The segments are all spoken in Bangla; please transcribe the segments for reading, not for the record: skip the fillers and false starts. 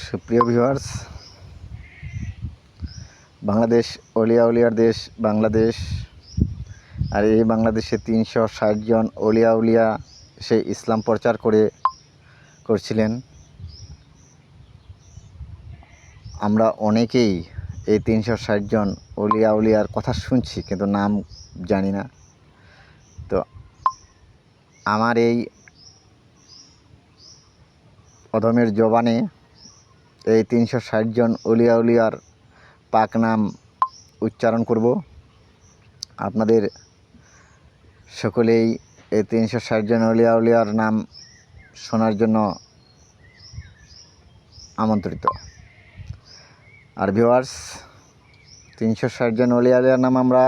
সুপ্রিয় ভিউয়ার্স, বাংলাদেশ অলিয়া উলিয়ার দেশ বাংলাদেশ। আর এই বাংলাদেশে ৩৬০ জন অলিয়া উলিয়া সে ইসলাম প্রচার করছিলেন। আমরা অনেকেই এই ৩৬০ জন অলিয়া উলিয়ার কথা শুনছি, কিন্তু নাম জানি না। তো আমার এই অধমের জবানে এই ৩৬০ জন অলিয়া উলিয়ার পাক নাম উচ্চারণ করব। আপনাদের সকলেই এই ৩৬০ জন অলিয়া উলিয়ার নাম শোনার জন্য আমন্ত্রিত। আর ভিউয়ার্স, ৩৬০ জন অলিয়া উলিয়ার নাম আমরা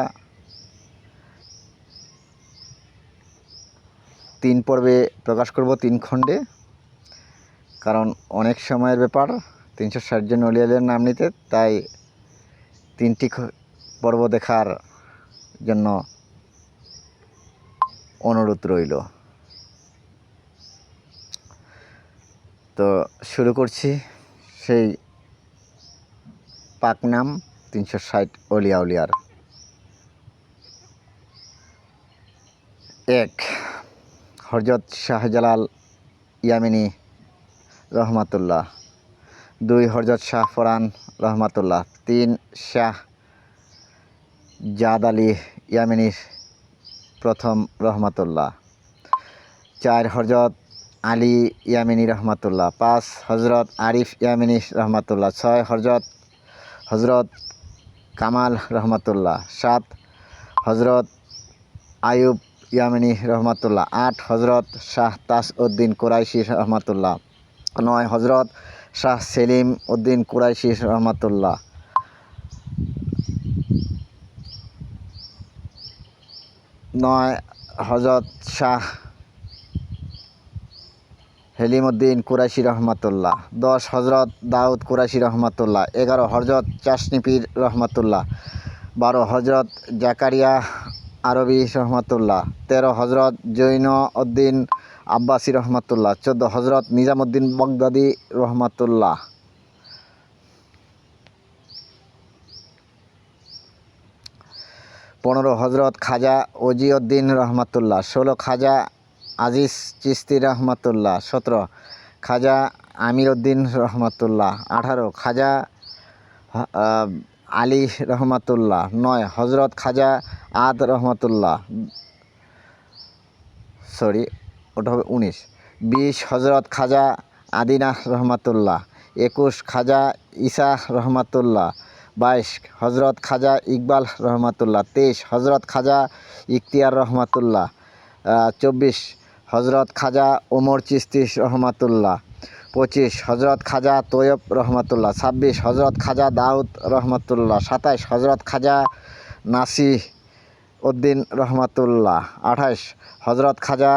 ৩ পর্বে প্রকাশ করব, ৩ খণ্ডে। কারণ অনেক সময়ের ব্যাপার ৩৬০ জন অলিয়া উলিয়ার নাম নিতে, তাই 3টি পর্ব দেখার জন্য অনুরোধ রইল। তো শুরু করছি সেই পাক নাম ৩৬০ অলিয়া উলিয়ার। ১, হযরত শাহজালাল ইয়ামানি রহমাতুল্লাহ। 2, হযরত শাহ ফরান রহমাতুল্লাহ। 3, শাহ জাদ আলী ইয়ামানি প্রথম রহমাতুল্লাহ। 4, হযরত আলী ইয়ামানি রহমাতুল্লাহ। 5, হযরত আরিফ ইয়ামানি রহমাতুল্লাহ। 6, হযরত কামাল রহমাতুল্লাহ। 7, হযরত আয়ুব ইয়ামানি রহমাতুল্লাহ। 8, হযরত শাহ তাজউদ্দিন কুরাইশি রহমাতুল্লাহ। 9, হযরত শাহ সেলিম উদ্দিন কুরাইশি রহমাতুল্লাহ। 9, হযরত শাহ হেলিম উদ্দিন কুরাইশি রহমাতুল্লাহ। 10, হযরত দাউদ কুরাইশি রহমাতুল্লাহ। 11, হযরত চাশনী পীর রহমাতুল্লাহ। 12, হযরত জাকারিয়া আরবি রহমাতুল্লাহ। 13, হযরত জৈন উদ্দিন আব্বাসী রহমাতুল্লাহ। 14, হযরত নিজামুদ্দিন বাগদাদী রহমাতুল্লাহ। 15, হযরত খাজা ওজিউদ্দিন রহমাতুল্লাহ। 16, খাজা আজিজ চিশতি রহমাতুল্লাহ। 17, খাজা আমির উদ্দিন রহমাতুল্লাহ। 18, খাজা আলী রহমাতুল্লাহ। 9, হযরত খাজা আদ রহমাতুল্লাহ। 19, 20, হযরত খাজা আদিনাহ রহমাতুল্লাহ। 21, খাজা ঈসা রহমাতুল্লাহ। 22, হযরত খাজা ইকবাল রহমাতুল্লাহ। 23, হযরত খাজা ইখতিয়ার রহমাতুল্লাহ। 24, হযরত খাজা ওমর চিশতি রহমাতুল্লাহ। 25, হযরত খাজা তৈয়ব রহমাতুল্লাহ। 26, হযরত খাজা দাউদ রহমাতুল্লাহ। 27, হযরত খাজা নাসির উদ্দিন রহমাতুল্লাহ। 28, হযরত খাজা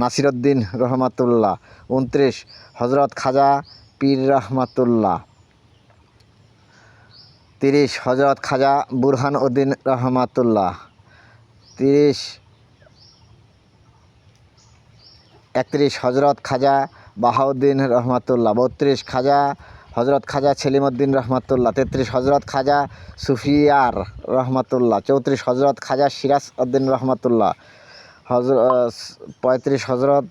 নাসির উদ্দিন রহমাতুল্লাহ। 29, হযরত খাজা পীর রহমাতুল্লাহ। 30, হযরত খাজা বুরহান উদ্দিন রহমাতুল্লাহ। 31, হযরত খাজা বাহাউদ্দিন রহমাতুল্লাহ। 32, হযরত খাজা সেলিম উদ্দিন রহমাতুল্লাহ। 33, হযরত খাজা সুফিয়ার রহমাতুল্লাহ। 34, হযরত খাজা সিরাজ উদ্দিন রহমাতুল্লাহ। 35, হযরত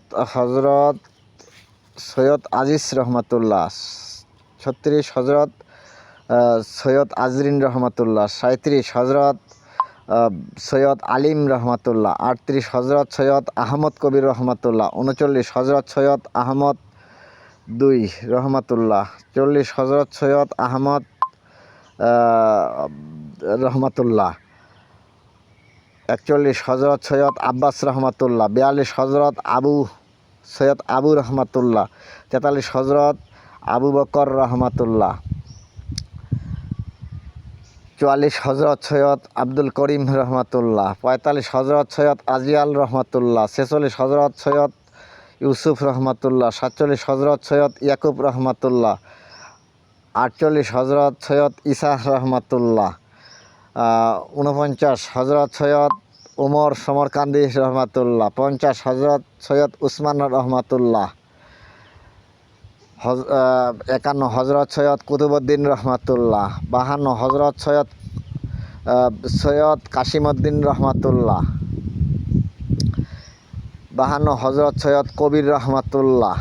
সৈয়দ আজিজ রহমাতুল্লাহ। 36, হযরত সৈয়দ আজরিন রহমাতুল্লাহ। 37, হযরত সৈয়দ আলিম রহমাতুল্লাহ। 38, হযরত সৈয়দ আহমদ কবির রহমাতুল্লাহ। 39, হযরত সৈয়দ আহমদ দুই রহমাতুল্লাহ। 40, হযরত সৈয়দ আহমদ রহমাতুল্লাহ। 41, হযরত সৈয়দ আব্বাস রহমাতুল্লাহ। 42, হযরত সৈয়দ আবু রহমাতুল্লাহ। 43, হযরত আবু বকর রহমাতুল্লাহ। 44, হযরত সৈয়দ আব্দুল করিম রহমাতুল্লাহ। 45, হযরত সৈয়দ আজিয়াল রহমাতুল্লাহ। 46, হযরত সৈয়দ ইউসুফ রহমাতুল্লাহ। 47, হযরত সৈয়দ ইয়াকুব রহমাতুল্লাহ। 48, হযরত সৈয়দ ঈসা রহমাতুল্লাহ। 49, হযরত সৈয়দ ওমর সমরকান্দি রহমাতুল্লাহ। 50, হযরত সৈয়দ উসমান রহমাতুল্লাহ। 51 হজরত সৈয়দ কুতুবউদ্দিন রহমাতুল্লাহ, 52 হজরত সৈয়দ কাসিমউদ্দিন রহমাতুল্লাহ, 52 হজরত সৈয়দ কবির রহমাতুল্লাহ,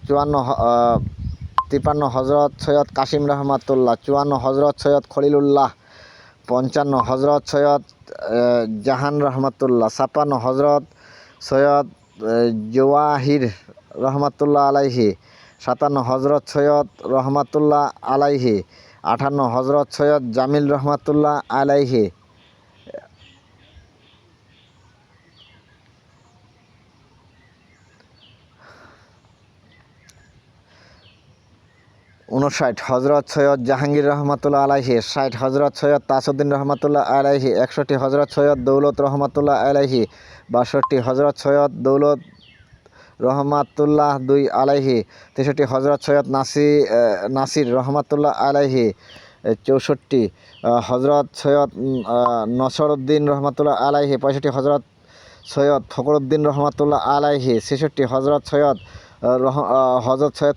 53 হজরত সৈয়দ কাসিম রহমাতুল্লাহ, 54 হজরত সৈয়দ খলিলুল্লাহ, 55 হজরত সৈয়দ জাহান রহমাতুল্লাহ, 56 হজরত সৈয়দ জওয়াহির রহমাতুল্লাহ আলাইহি, 57 হজরত সৈয়দ রহমাতুল্লাহ আলাইহি, 58 হজরত সৈয়দ জামিল রহমাতুল্লাহ আলাইহি, 59 হজরত সৈয়দ জাহাঙ্গীর রহমাতুল্লাহ আলাইহি, 60 হজরত সৈয়দ তাজউদ্দিন রহমাতুল্লাহ আলাইহি, 61 হজরত সৈয়দ দৌলত রহমাতুল্লাহ আলাইহি, 62 হজরত সৈয়দ দৌলত রহমাতুল্লাহ দুই আলাইহি, 63 হজরত সৈয়দ নাসির রহমাতুল্লাহ আলাইহি, 64 হজরত সৈয়দ নসরউদ্দিন রহমাতুল্লাহ আলাইহি, 65 হজরত সৈয়দ ফখরউদ্দিন রহমাতুল্লাহ আলাইহি, 66 হজরত সৈয়দ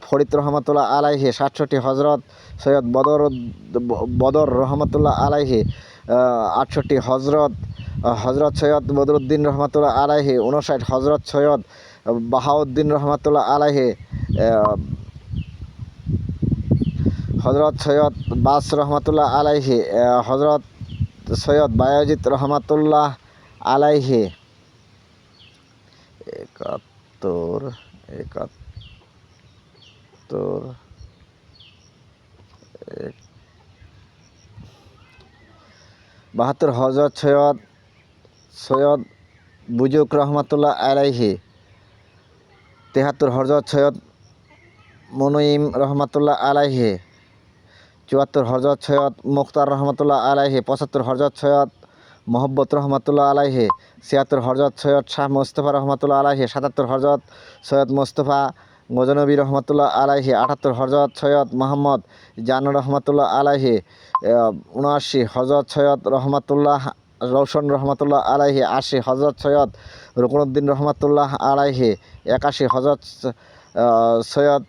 ফরিদ রহমাতুল্লাহ আলাইহি, 67 হজরত সৈয়দ বদর রহমাতুল্লাহ আলাইহি, 68 হজরত সৈয়দ বদরুদ্দিন রহমাতুল্লাহ আলাইহি, 59 হজরত সৈয়দ বাহাউদ্দিন রহমাতুল্লাহ আলাইহি, হজরত সৈয়দ বাস রহমাতুল্লাহ আলাইহি, হজরত সৈয়দ বায়াজিৎ রহমাতুল্লাহ আলাইহি। 71 72 হজরত সৈয়দ বুজুক রহমাতুল্লাহ আলাইহি, 73 হজরত সৈয়দ মুনঈম রহমাতুল্লাহ আলাইহি, 74 হজরত সৈয়দ মুখতার রহমাতুল্লাহ আলাইহি, 75 হজরত সৈয়দ মোহাব্বত রহমাতুল্লাহ আলাইহি, 76 হজরত সৈয়দ শাহ মোস্তফা রহমাতুল্লাহ আলাইহি, 77 হজরত সৈয়দ মোস্তফা গজনবী রহমাতুল্লাহ আলাইহি, 78 হজরত সৈয়দ মোহাম্মদ জান রহমাতুল্লাহ আলাইহি, 79 হজরত সৈয়দ রৌশন রহমাতুল্লাহ আলাইহি, 80 হজরত সৈয়দ রুকনুদ্দিন রহমাতুল্লাহ আলাইহি, 81 হজরত সৈয়দ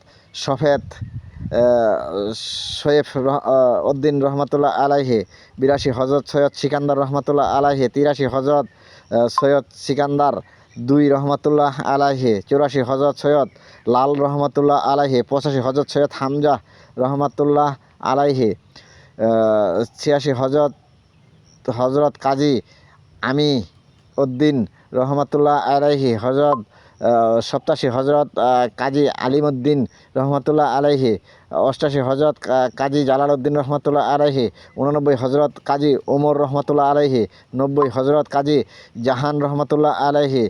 সৈয়ফ উদ্দিন রহমাতুল্লাহ আলাইহি, 82 হজরত সৈয়দ সিকান্দার রহমাতুল্লাহ আলাইহি, 83 হজরত সৈয়দ সিকান্দার দুই রহমাতুল্লাহ আলাইহি, 84 হজরত সৈয়দ লাল রহমাতুল্লাহ আলাইহি, 85 হজরত সৈয়দ হামজা রহমাতুল্লাহ আলাইহি, 86 হজরত কাজী আমি উদ্দিন রহমাতুল্লাহ আলাইহি, 87 হজরত কাজী আলিমউদ্দিন রহমাতুল্লাহ আলাইহি, 88 হজরত কাজী জালালউদ্দিন রহমাতুল্লাহ আলাইহি, 89 হজরত কাজী ওমর রহমাতুল্লাহ আলাইহি, 90 হজরত কাজী জাহান রহমাতুল্লাহ আলাইহি,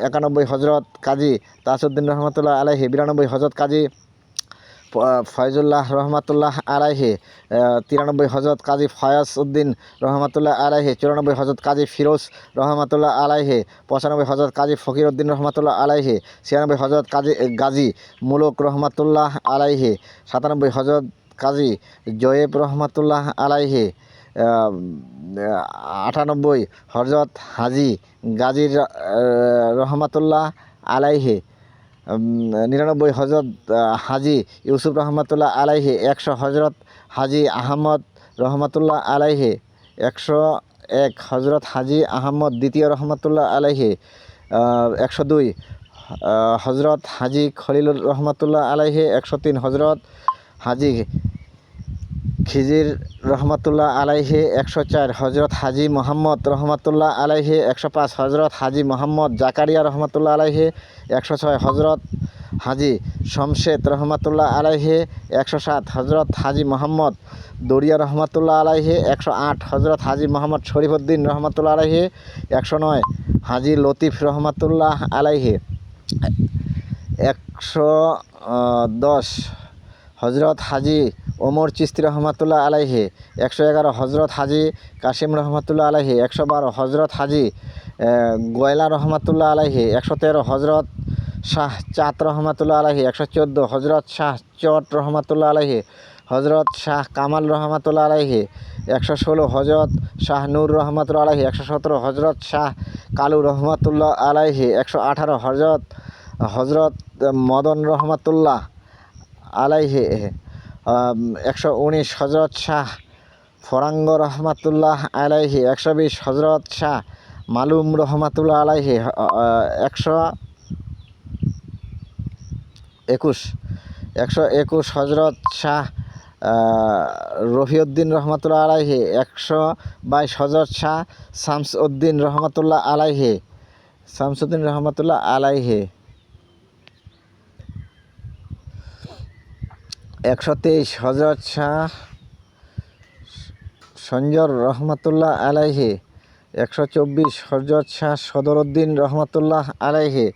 91 হজরত কাজী তাজউদ্দিন রহমাতুল্লাহ আলাইহি, 92 হজরত কাজী ফয়জুল্লাহ রহমাতুল্লাহ আলাইহি, 93 হজরত কাজী ফয়াজ উদ্দিন রহমাতুল্লাহ আলাইহি, 94 হজরত কাজী ফিরোজ রহমাতুল্লাহ আলাইহি, 95 হজরত কাজী ফকির উদ্দিন রহমাতুল্লাহ আলাইহি, 96 হজরত গাজী মুলক রহমাতুল্লাহ আলাইহি, 97 হজরত কাজী জয়েব রহমাতুল্লাহ আলাইহি, 98 হজরত হাজী গাজী রহমাতুল্লাহ আলাইহি, 99 হজরত হাজী ইউসুফ রহমাতুল্লাহ আলাইহি, 100 হজরত হাজী আহমদ রহমাতুল্লাহ আলাইহি, 101 হজরত হাজী আহমদ দ্বিতীয় রহমাতুল্লাহ আলাইহি, 102 হজরত হাজী খলিলুর রহমাতুল্লাহ আলাইহি, 103 হজরত হাজী খিজির রহমাতুল্লাহ আলাইহি, 104 হজরত হাজী মোহাম্মদ রহমাতুল্লাহ আলাইহি, 105 হজরত হাজী মোহাম্মদ জাকারিয়া রহমাতুল্লাহ আলাইহি, 106 হজরত হাজী শমশেদ রহমাতুল্লাহ আলাইহি, 107 হজরত হাজী মোহাম্মদ দরিয়া রহমাতুল্লাহ আলাইহি, 108 হজরত হাজী মোহাম্মদ শরীফউদ্দিন রহমাতুল্লাহ আলাইহি, 109 হাজী লতিফ রহমাতুল্লাহ আলাইহি, 110 হজরত হাজী ওমর চিস্তি রহমাতুল্লাহ আলাইহি, 111 হজরত হাজী কাসিম রহমাতুল্লাহ আলাইহি, 112 হজরত হাজী গয়লা রহমাতুল্লাহ আলাইহি, 113 হজরত শাহ চাঁদ রহমাতুল্লাহ আলাইহি, 114 হজরত শাহ চট রহমাতুল্লাহ আলাইহি, হজরত শাহ কামাল রহমাতুল্লাহ আলাইহি, 116 হজরত শাহ নূর রহমাতুল্লাহ আলাইহি, 117 হজরত শাহ কালু রহমাতুল্লাহ আলাইহি, 118 হজরত মদন রহমাতুল্লাহ আলাইহি 119 হজরত শাহ ফরাঙ্গ রহমাতুল্লাহ আলাইহি 120 হজরত শাহ মালুম রহমাতুল্লাহ আলাইহি 121 হজরত শাহ রফিউদ্দিন রহমাতুল্লাহ আলাইহি 122 হজরত শাহ শামসউদ্দিন রহমাতুল্লাহ আলাইহি 123 হজরত শাহ সঞ্জর রহমাতুল্লাহ আলাইহি 124 হজরত শাহ সদরউদ্দিন রহমাতুল্লাহ আলাইহি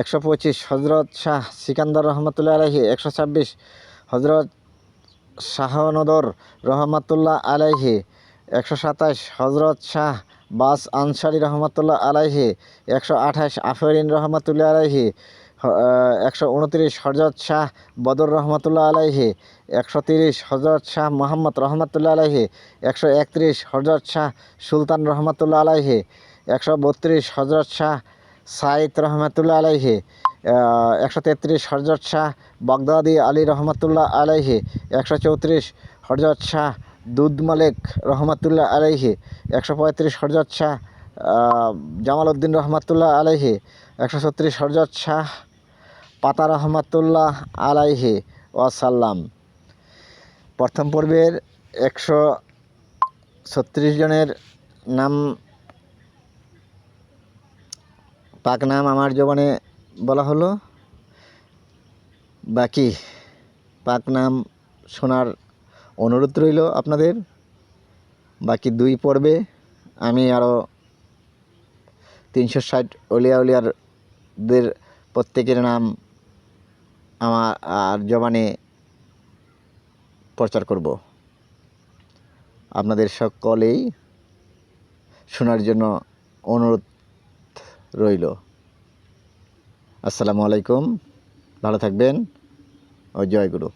125 হজরত শাহ সিকান্দার রহমাতুল্লাহ আলাইহি 126 হজরত শাহনদর রহমাতুল্লাহ আলাইহি 127 হজরত শাহ বাস আনসারি রহমাতুল্লাহ আলাইহি 128 আফরিন রহমাতুল্লাহ আলাইহি 129 হজরত শাহ বদর রহমাতুল্লাহ আলাইহি 130 হজরত শাহ মোহাম্মদ রহমাতুল্লাহ আলাইহি 131 হজরত শাহ সুলতান রহমাতুল্লাহ আলাইহি 132 হজরত শাহ সাইদ রহমাতুল্লাহ আলাইহি 133 হজরত শাহ বাগদাদি আলী রহমাতুল্লাহ আলাইহি 134 হজরত শাহ দুধ মালিক রহমাতুল্লাহ আলাইহি 135 হজরত শাহ জামাল উদ্দিন রহমাতুল্লাহ আলাইহি 136 হজরত শাহ পাতা রহমাতুল্লাহ আলাইহি ওয়াসাল্লাম। প্রথম পর্বের 136 জনের নাম পাক নাম আমার জবানে বলা হলো, বাকি পাক নাম শোনার অনুরোধ রইল আপনাদের। বাকি 2 পর্বে আমি আরও 360 অলিয়া উলিয়াদের প্রত্যেকের নাম আমার জবানে প্রচার করব। আপনাদের সকলেই শোনার জন্য অনুরোধ রইল। আসসালামু আলাইকুম, ভালো থাকবেন ও জয় গুরু।